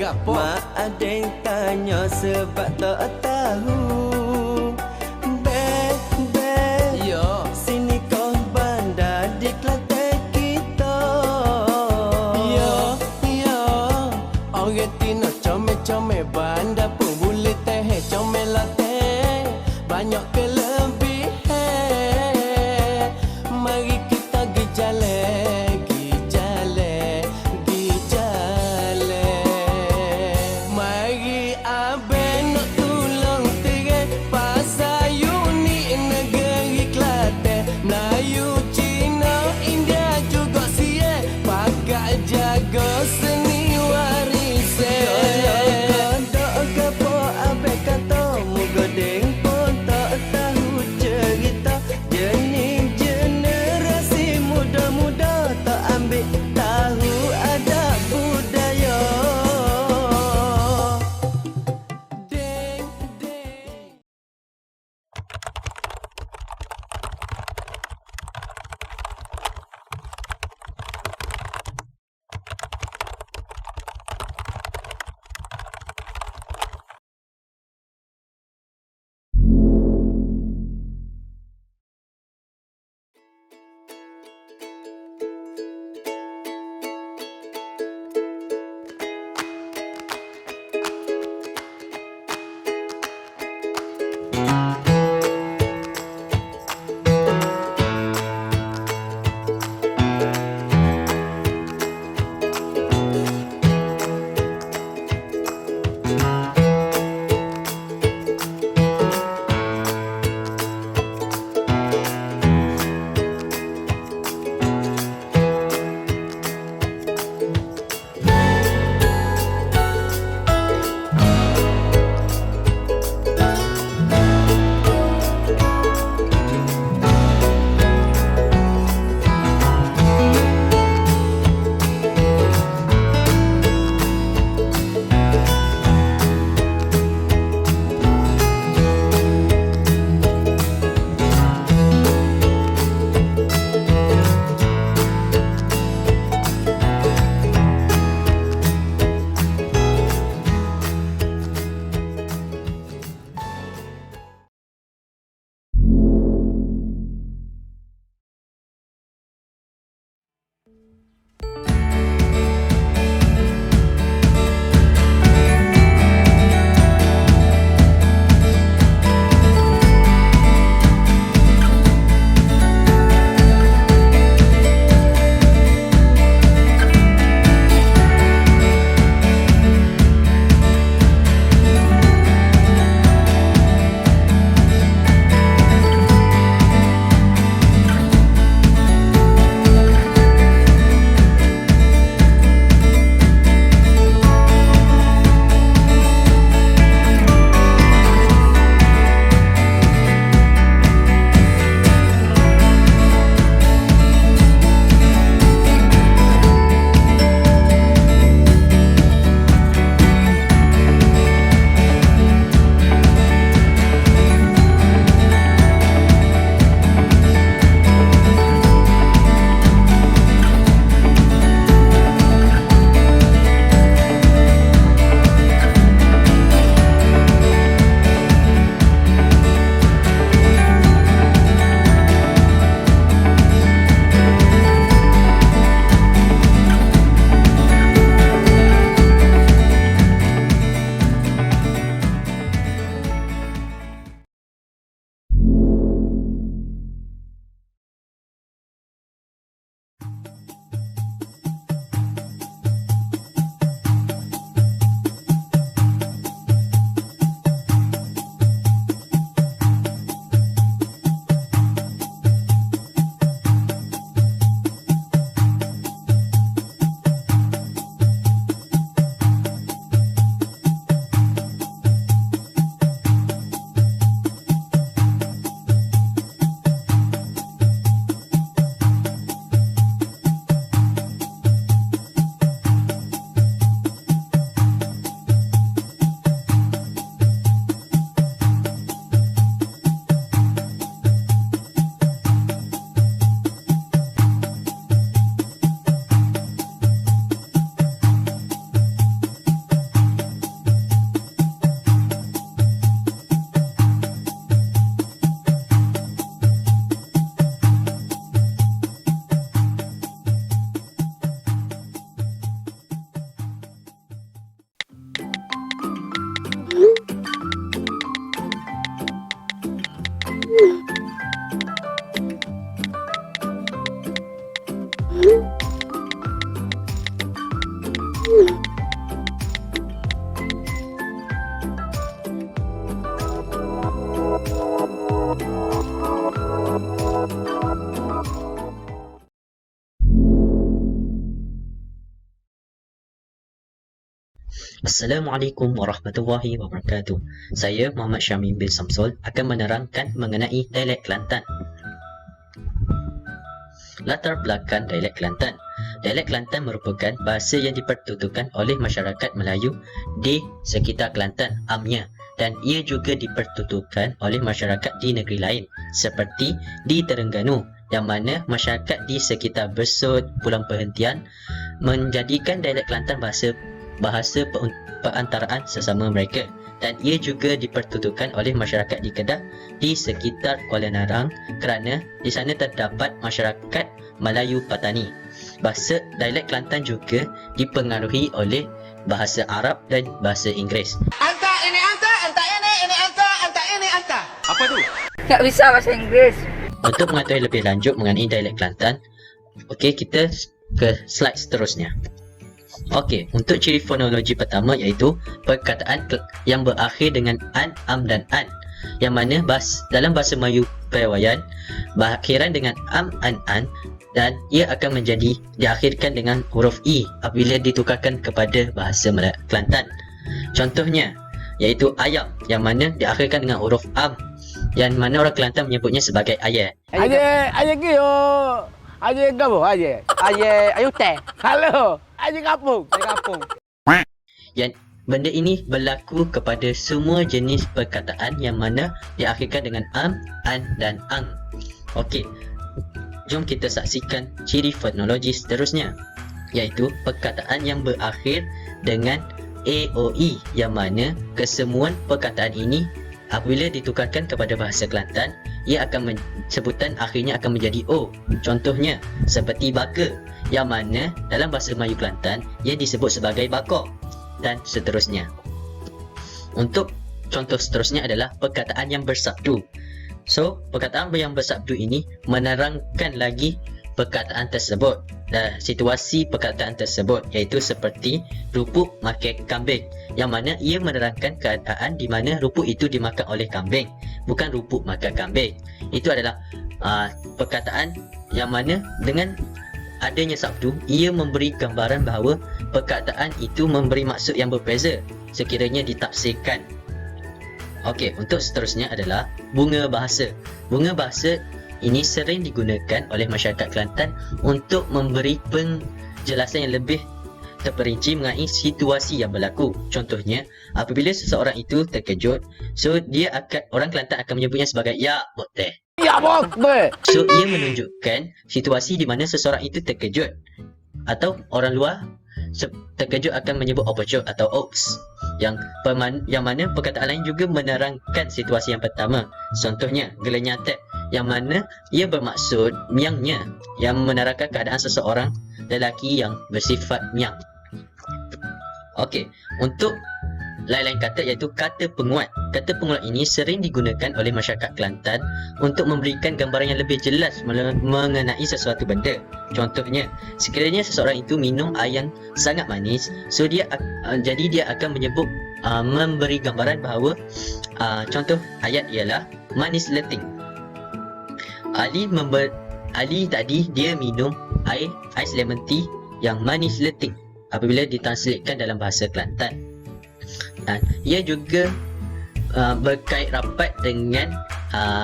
Gapo? Mak ada yang tanya sebab tak tahu. Yo. Sini kau bandar di Kelantan kita. Yo. Orang Tina comel-comel bandar pun boleh teh comel latih. Banyak kelebihan. Mari kita gi jalan, gi jalan, gi jalan. Mari abe nak tolong tirai Assalamualaikum warahmatullahi wabarakatuh. Saya Muhammad Syamim bin Samsul akan menerangkan mengenai dialek Kelantan. Latar belakang dialek Kelantan. Dialek Kelantan merupakan bahasa yang dipertuturkan oleh masyarakat Melayu di sekitar Kelantan amnya, dan ia juga dipertuturkan oleh masyarakat di negeri lain seperti di Terengganu, yang mana masyarakat di sekitar Besut, Pulau Perhentian menjadikan dialek Kelantan bahasa perantaraan sesama mereka, dan ia juga dipertuturkan oleh masyarakat di Kedah di sekitar Kuala Narang kerana di sana terdapat masyarakat Melayu Patani. Bahasa dialek Kelantan juga dipengaruhi oleh bahasa Arab dan bahasa Inggeris. Anta ini anta, anta ini anta, anta ini anta. Apa tu? Tak bisa bahasa Inggeris. Untuk mengetahui lebih lanjut mengenai dialek Kelantan, okey, kita ke slide seterusnya. Okey, untuk ciri fonologi pertama iaitu perkataan yang berakhir dengan an, am dan an, yang mana dalam bahasa Melayu Parawayan berakhiran dengan am, an, dan ia akan diakhirkan dengan huruf i apabila ditukarkan kepada bahasa Kelantan. Contohnya iaitu ayam, yang mana diakhirkan dengan huruf am, yang mana orang Kelantan menyebutnya sebagai ayam. Aje kio. Aje gapo? Aje ayu teh. Halo. Aje kapung. Yang benda ini berlaku kepada semua jenis perkataan yang mana diakhirkan dengan am, an dan ang. Okey, jom kita saksikan ciri fonologi seterusnya, iaitu perkataan yang berakhir dengan AOE, yang mana kesemuan perkataan ini apabila ditukarkan kepada bahasa Kelantan, ia akan sebutan akhirnya akan menjadi O. Contohnya seperti baka, yang mana dalam bahasa Melayu Kelantan ia disebut sebagai bakok, dan seterusnya. Untuk contoh seterusnya adalah perkataan yang bersabdu. So, perkataan yang bersabdu ini menerangkan lagi perkataan tersebut dan situasi perkataan tersebut, iaitu seperti rupuk makan kambing, yang mana ia menerangkan keadaan di mana rupuk itu dimakan oleh kambing, bukan rupuk makan kambing. Itu adalah perkataan yang mana dengan adanya sabdu, ia memberi gambaran bahawa perkataan itu memberi maksud yang berbeza sekiranya ditafsirkan. Okey, untuk seterusnya adalah bunga bahasa. Bunga bahasa ini sering digunakan oleh masyarakat Kelantan untuk memberi penjelasan yang lebih terperinci mengenai situasi yang berlaku. Contohnya, apabila seseorang itu terkejut, so orang Kelantan akan menyebutnya sebagai ya bot teh. Ya bok. So ia menunjukkan situasi di mana seseorang itu terkejut, atau orang luar terkejut akan menyebut opocok atau ops, yang mana perkataan lain juga menerangkan situasi yang pertama. Contohnya gelenyatek, yang mana ia bermaksud miangnya, yang menerangkan keadaan seseorang lelaki yang bersifat miang. Okey, untuk lain-lain kata iaitu kata penguat. Kata penguat ini sering digunakan oleh masyarakat Kelantan untuk memberikan gambaran yang lebih jelas mengenai sesuatu benda. Contohnya, sekiranya seseorang itu minum air yang sangat manis, so jadi dia akan menyebut memberi gambaran bahawa contoh ayat ialah manis leting. Ali tadi dia minum air ais lemon tea yang manis leting apabila ditranslatekan dalam bahasa Kelantan. Dan ia juga berkait rapat dengan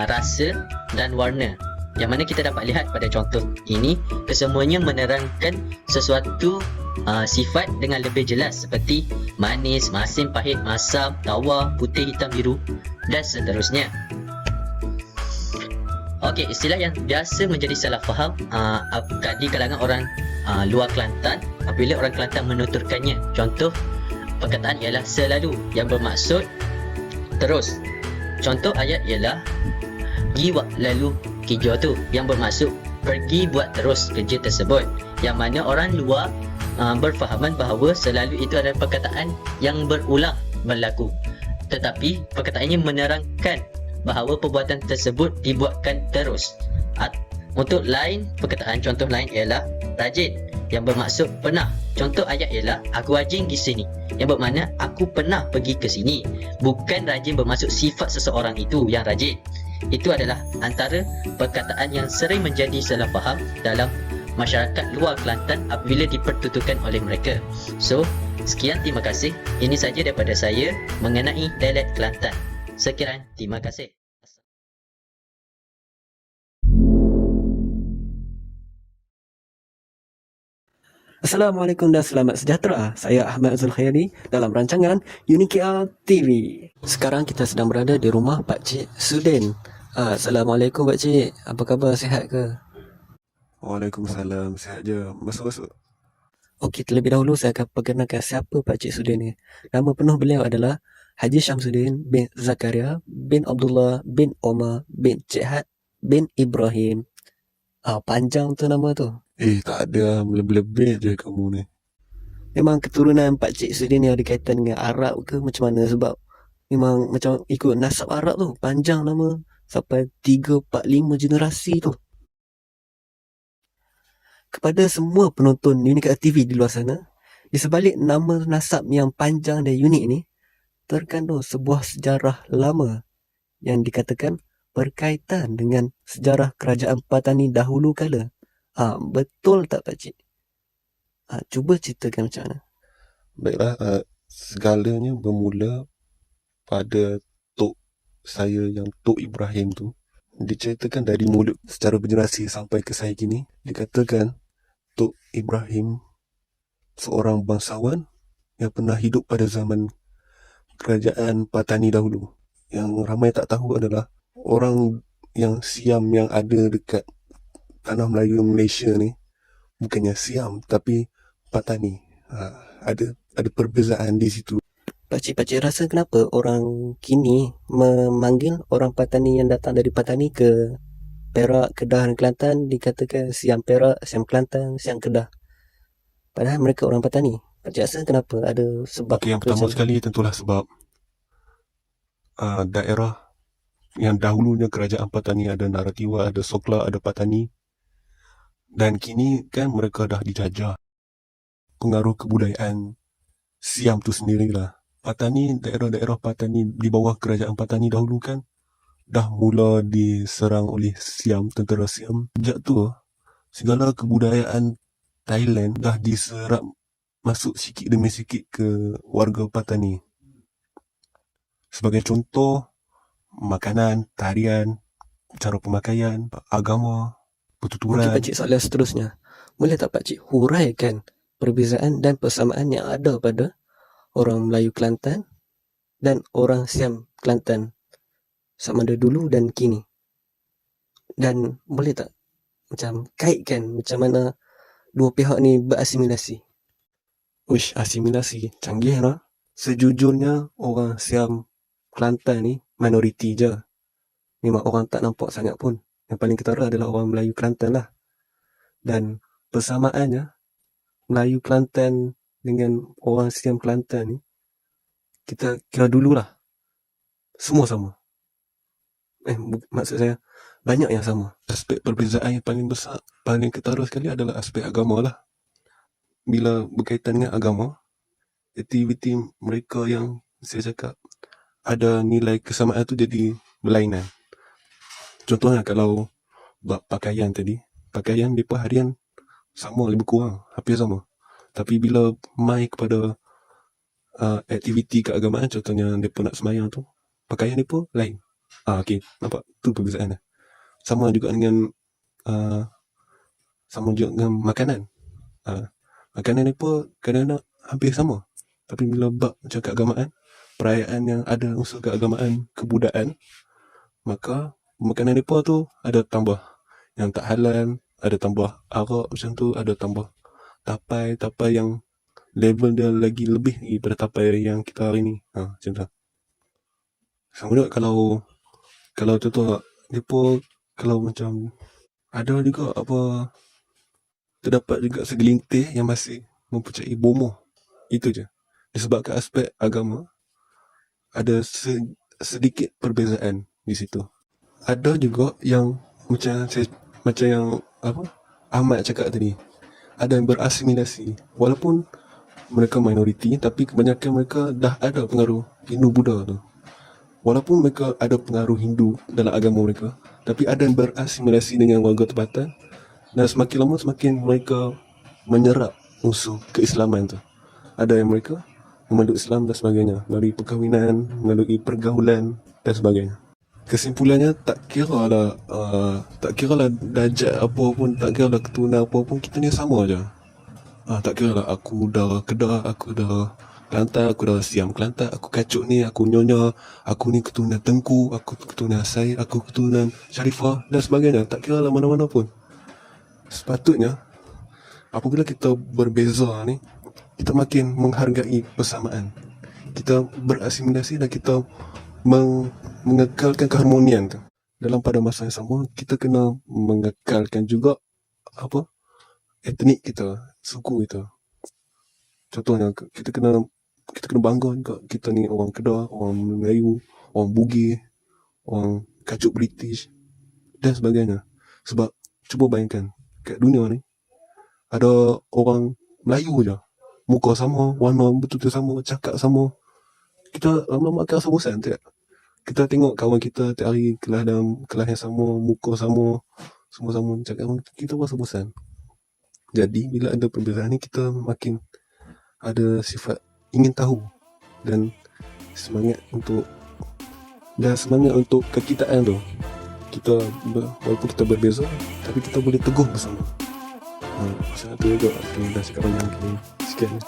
rasa dan warna, yang mana kita dapat lihat pada contoh ini kesemuanya menerangkan sesuatu sifat dengan lebih jelas seperti manis, masin, pahit, masam, tawar, putih, hitam, biru dan seterusnya. Okey, istilah yang biasa menjadi salah faham di kalangan orang luar Kelantan apabila orang Kelantan menuturkannya. Contoh perkataan ialah selalu, yang bermaksud terus. Contoh ayat ialah gi buat lalu kerja tu, yang bermaksud pergi buat terus kerja tersebut, yang mana orang luar berfahaman bahawa selalu itu adalah perkataan yang berulang berlaku, tetapi perkataan ini menerangkan bahawa perbuatan tersebut dibuatkan terus. Untuk lain perkataan, contoh lain ialah rajin, yang bermaksud pernah. Contoh ayat ialah aku rajin pergi sini, yang bermakna aku pernah pergi ke sini, bukan rajin bermaksud sifat seseorang itu yang rajin. Itu adalah antara perkataan yang sering menjadi salah faham dalam masyarakat luar Kelantan apabila dipertuturkan oleh mereka. So, sekian, terima kasih. Ini saja daripada saya mengenai dialek Kelantan. Sekian, terima kasih. Assalamualaikum dan selamat sejahtera. Saya Ahmad Azul Khayali dalam rancangan Unikia TV. Sekarang kita sedang berada di rumah Pak Cik Sudin. Assalamualaikum Pak Cik. Apa khabar? Sihat ke? Waalaikumsalam, sihat je. Masuk-masuk. Okey, terlebih dahulu saya akan perkenalkan siapa Pak Cik Sudin ni. Nama penuh beliau adalah Haji Syamsuddin bin Zakaria bin Abdullah bin Omar bin Cik Had bin Ibrahim. Panjang tu nama tu. Tak ada, lebih-lebih je kamu ni. Memang keturunan Pak Cik Sudin ni ada kaitan dengan Arab ke macam mana? Sebab memang macam ikut nasab Arab tu. Panjang nama. Sampai 3, 4, 5 generasi tu. Kepada semua penonton Unikat TV di luar sana, di sebalik nama nasab yang panjang dan unik ni, terkandung sebuah sejarah lama yang dikatakan berkaitan dengan sejarah kerajaan Patani dahulu kala. Betul tak Pak Cik? Cuba ceritakan macam mana. Baiklah, segalanya bermula pada Tok saya yang Tok Ibrahim tu. Diceritakan dari mulut secara bergenerasi sampai ke saya kini. Dikatakan Tok Ibrahim seorang bangsawan yang pernah hidup pada zaman kerajaan Patani dahulu. Yang ramai tak tahu adalah orang yang Siam yang ada dekat tanah Melayu Malaysia ni bukannya Siam tapi Patani. Ada perbezaan di situ. Pakcik rasa kenapa orang kini memanggil orang Patani yang datang dari Patani ke Perak, Kedah dan Kelantan dikatakan Siam Perak, Siam Kelantan, Siam Kedah. Padahal mereka orang Patani. Pakcik rasa kenapa? Ada sebab? Yang pertama sekali tentulah sebab daerah yang dahulunya kerajaan Patani ada Naratiwa, ada Sokla, ada Patani. Dan kini kan mereka dah dijajah. Pengaruh kebudayaan Siam tu sendirilah. Patani, daerah-daerah Patani di bawah kerajaan Patani dahulu kan dah mula diserang oleh Siam, tentera Siam. Sejak tu, segala kebudayaan Thailand dah diserap masuk sikit demi sikit ke warga Patani. Sebagai contoh, makanan, tarian, cara pemakaian, agama, pertuturan. Okey Pakcik, soalan seterusnya. Boleh tak Pakcik huraikan perbezaan dan persamaan yang ada pada orang Melayu Kelantan dan orang Siam Kelantan sama ada dulu dan kini? Dan boleh tak macam kaitkan macam mana dua pihak ni berasimilasi? Asimilasi canggih lah. Sejujurnya orang Siam Kelantan ni minoriti je. Memang orang tak nampak sangat pun. Yang paling ketara adalah orang Melayu Kelantan lah. Dan persamaannya Melayu Kelantan dengan orang Siam Kelantan ni, kita kira dululah semua sama. Maksud saya banyak yang sama. Aspek perbezaan yang paling besar, paling ketara sekali adalah aspek agama lah. Bila berkaitan dengan agama, aktiviti mereka yang saya cakap ada nilai kesamaan tu jadi berlainan. Contohnya kalau bab pakaian tadi, pakaian mereka harian sama lebih kurang, hampir sama. Tapi bila mai kepada aktiviti keagamaan, contohnya mereka nak semayang tu, pakaian mereka lain. Okey, nampak? Tu perbezaan lah. Sama juga dengan makanan. Makanan mereka kadang-kadang hampir sama. Tapi bila bab macam keagamaan, perayaan yang ada unsur keagamaan, kebudayaan, maka makanan mereka tu ada tambah yang tak halal, ada tambah arak macam tu, ada tambah tapai yang level dia lagi lebih daripada tapai yang kita hari ni. Macam tu. Sama juga kalau contoh mereka kalau macam ada juga terdapat juga segelintir yang masih mempercayai bomoh. Itu je. Disebabkan aspek agama ada sedikit perbezaan di situ. Ada juga yang macam yang Ahmad cakap tadi, ada yang berasimilasi walaupun mereka minoriti, tapi kebanyakan mereka dah ada pengaruh Hindu Buddha tu. Walaupun mereka ada pengaruh Hindu dalam agama mereka, tapi ada yang berasimilasi dengan warga tempatan Dan semakin lama semakin mereka menyerap unsur keislaman tu. Ada yang mereka memeluk Islam dan sebagainya, melalui perkahwinan, melalui pergaulan dan sebagainya. Kesimpulannya, tak kira lah darjat apa pun, tak kira lah keturunan apa pun, kita ni sama aja. Tak kira lah aku darah Kedah, aku darah Kelantan, aku darah Siam Kelantan, aku Kacuk ni, aku Nyonya, aku ni keturunan Tengku, aku keturunan Said, aku keturunan Sharifah dan sebagainya. Tak kira lah mana-mana pun. Sepatutnya apabila kita berbeza ni, kita makin menghargai persamaan. Kita berasimilasi dan kita mengekalkan keharmonian tu. Dalam pada masa yang sama, kita kena mengekalkan juga etnik kita, suku kita. Contohnya, kita kena bangga juga kita ni orang Kedah, orang Melayu, orang Bugis, orang Kacuk British dan sebagainya. Sebab cuba bayangkan, kat dunia ni ada orang Melayu je, muka sama, warna betul-betul sama, cakap sama. Kita lama-lama akan rasa bosan, tak? Kita tengok kawan kita tiap hari kelas yang sama, muka sama, semua sama, cakap sama, kita rasa bosan. Jadi bila ada perbezaan ni, kita makin ada sifat ingin tahu dan semangat untuk kekitaan tu. Kita walaupun kita berbeza, tapi kita boleh teguh bersama. Pasal tu juga kita dah cakap banyak lagi. Sekian.